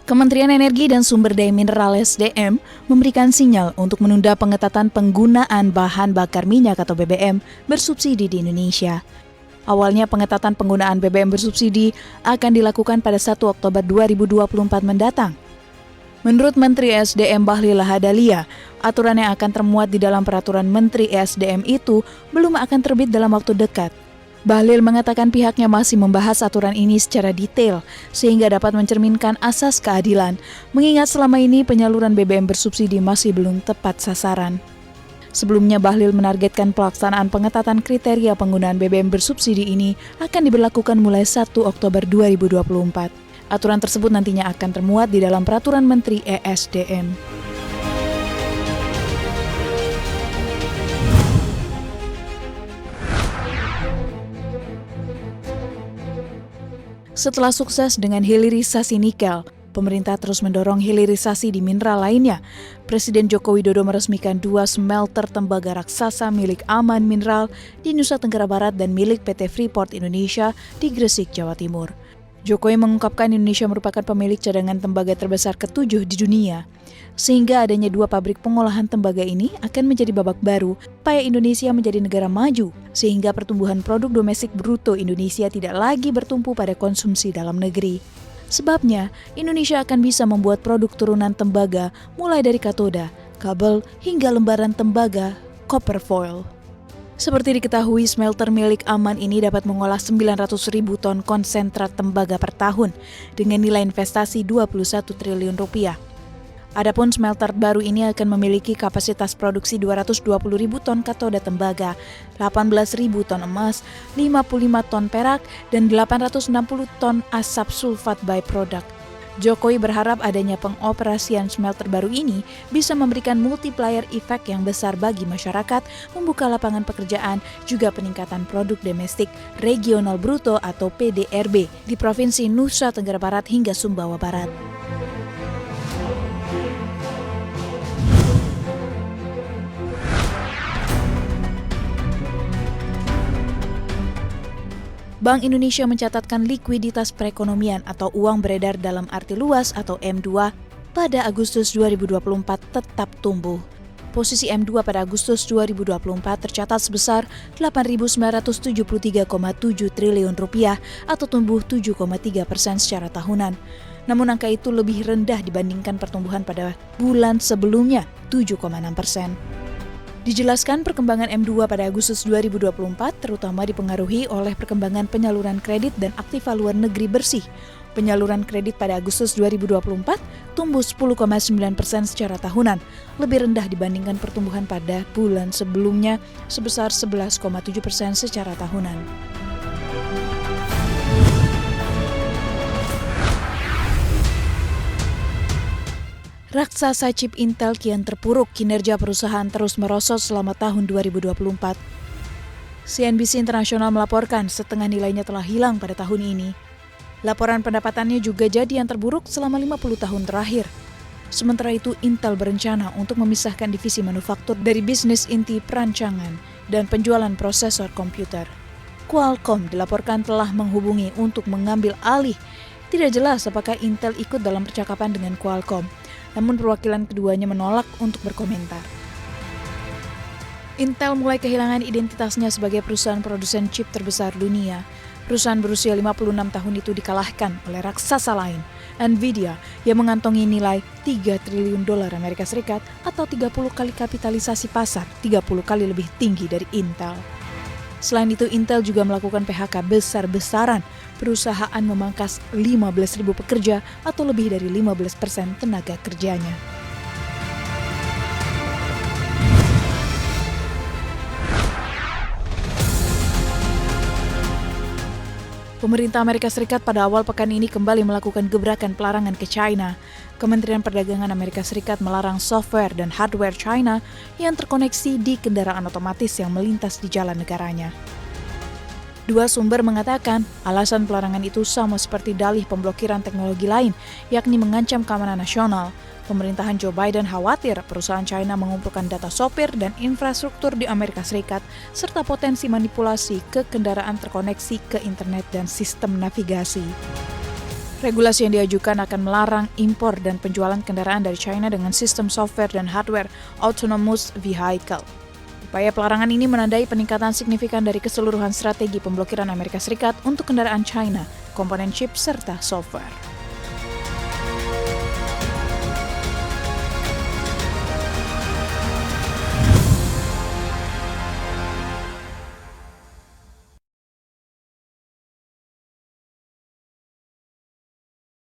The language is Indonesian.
Kementerian Energi dan Sumber Daya Mineral (SDM) memberikan sinyal untuk menunda pengetatan penggunaan bahan bakar minyak atau BBM bersubsidi di Indonesia. Awalnya pengetatan penggunaan BBM bersubsidi akan dilakukan pada 1 Oktober 2024 mendatang. Menurut Menteri SDM Bahlil Lahadalia, aturan yang akan termuat di dalam peraturan Menteri SDM itu belum akan terbit dalam waktu dekat. Bahlil mengatakan pihaknya masih membahas aturan ini secara detail sehingga dapat mencerminkan asas keadilan, mengingat selama ini penyaluran BBM bersubsidi masih belum tepat sasaran. Sebelumnya Bahlil menargetkan pelaksanaan pengetatan kriteria penggunaan BBM bersubsidi ini akan diberlakukan mulai 1 Oktober 2024. Aturan tersebut nantinya akan termuat di dalam peraturan Menteri ESDM. Setelah sukses dengan hilirisasi nikel, pemerintah terus mendorong hilirisasi di mineral lainnya. Presiden Joko Widodo meresmikan 2 smelter tembaga raksasa milik Aman Mineral di Nusa Tenggara Barat dan milik PT Freeport Indonesia di Gresik, Jawa Timur. Jokowi mengungkapkan Indonesia merupakan pemilik cadangan tembaga terbesar ke-7 di dunia. Sehingga adanya 2 pabrik pengolahan tembaga ini akan menjadi babak baru supaya Indonesia menjadi negara maju, sehingga pertumbuhan produk domestik bruto Indonesia tidak lagi bertumpu pada konsumsi dalam negeri. Sebabnya, Indonesia akan bisa membuat produk turunan tembaga mulai dari katoda, kabel, hingga lembaran tembaga, copper foil. Seperti diketahui, smelter milik Aman ini dapat mengolah 900.000 ton konsentrat tembaga per tahun dengan nilai investasi 21 triliun rupiah. Adapun smelter baru ini akan memiliki kapasitas produksi 220.000 ton katoda tembaga, 18.000 ton emas, 55 ton perak, dan 860 ton asap sulfat byproduct. Jokowi berharap adanya pengoperasian smelter baru ini bisa memberikan multiplier effect yang besar bagi masyarakat, membuka lapangan pekerjaan, juga peningkatan produk domestik regional bruto atau PDRB di Provinsi Nusa Tenggara Barat hingga Sumbawa Barat. Bank Indonesia mencatatkan likuiditas perekonomian atau uang beredar dalam arti luas atau M2 pada Agustus 2024 tetap tumbuh. Posisi M2 pada Agustus 2024 tercatat sebesar 8.973,7 triliun rupiah atau tumbuh 7,3% secara tahunan. Namun angka itu lebih rendah dibandingkan pertumbuhan pada bulan sebelumnya, 7,6%. Dijelaskan perkembangan M2 pada Agustus 2024 terutama dipengaruhi oleh perkembangan penyaluran kredit dan aktiva luar negeri bersih. Penyaluran kredit pada Agustus 2024 tumbuh 10,9% secara tahunan, lebih rendah dibandingkan pertumbuhan pada bulan sebelumnya sebesar 11,7% secara tahunan. Raksasa chip Intel kian terpuruk, kinerja perusahaan terus merosot selama tahun 2024. CNBC Internasional melaporkan setengah nilainya telah hilang pada tahun ini. Laporan pendapatannya juga jadi yang terburuk selama 50 tahun terakhir. Sementara itu, Intel berencana untuk memisahkan divisi manufaktur dari bisnis inti perancangan dan penjualan prosesor komputer. Qualcomm dilaporkan telah menghubungi untuk mengambil alih. Tidak jelas apakah Intel ikut dalam percakapan dengan Qualcomm. Namun perwakilan keduanya menolak untuk berkomentar. Intel mulai kehilangan identitasnya sebagai perusahaan produsen chip terbesar dunia. Perusahaan berusia 56 tahun itu dikalahkan oleh raksasa lain, Nvidia, yang mengantongi nilai 3 triliun dolar Amerika Serikat atau 30 kali kapitalisasi pasar, 30 kali lebih tinggi dari Intel. Selain itu, Intel juga melakukan PHK besar-besaran. Perusahaan memangkas 15.000 pekerja atau lebih dari 15% tenaga kerjanya. Pemerintah Amerika Serikat pada awal pekan ini kembali melakukan gebrakan pelarangan ke China. Kementerian Perdagangan Amerika Serikat melarang software dan hardware China yang terkoneksi di kendaraan otomatis yang melintas di jalan negaranya. Dua sumber mengatakan alasan pelarangan itu sama seperti dalih pemblokiran teknologi lain, yakni mengancam keamanan nasional. Pemerintahan Joe Biden khawatir perusahaan China mengumpulkan data sopir dan infrastruktur di Amerika Serikat, serta potensi manipulasi ke kendaraan terkoneksi ke internet dan sistem navigasi. Regulasi yang diajukan akan melarang impor dan penjualan kendaraan dari China dengan sistem software dan hardware autonomous vehicle. Upaya pelarangan ini menandai peningkatan signifikan dari keseluruhan strategi pemblokiran Amerika Serikat untuk kendaraan China, komponen chip serta software.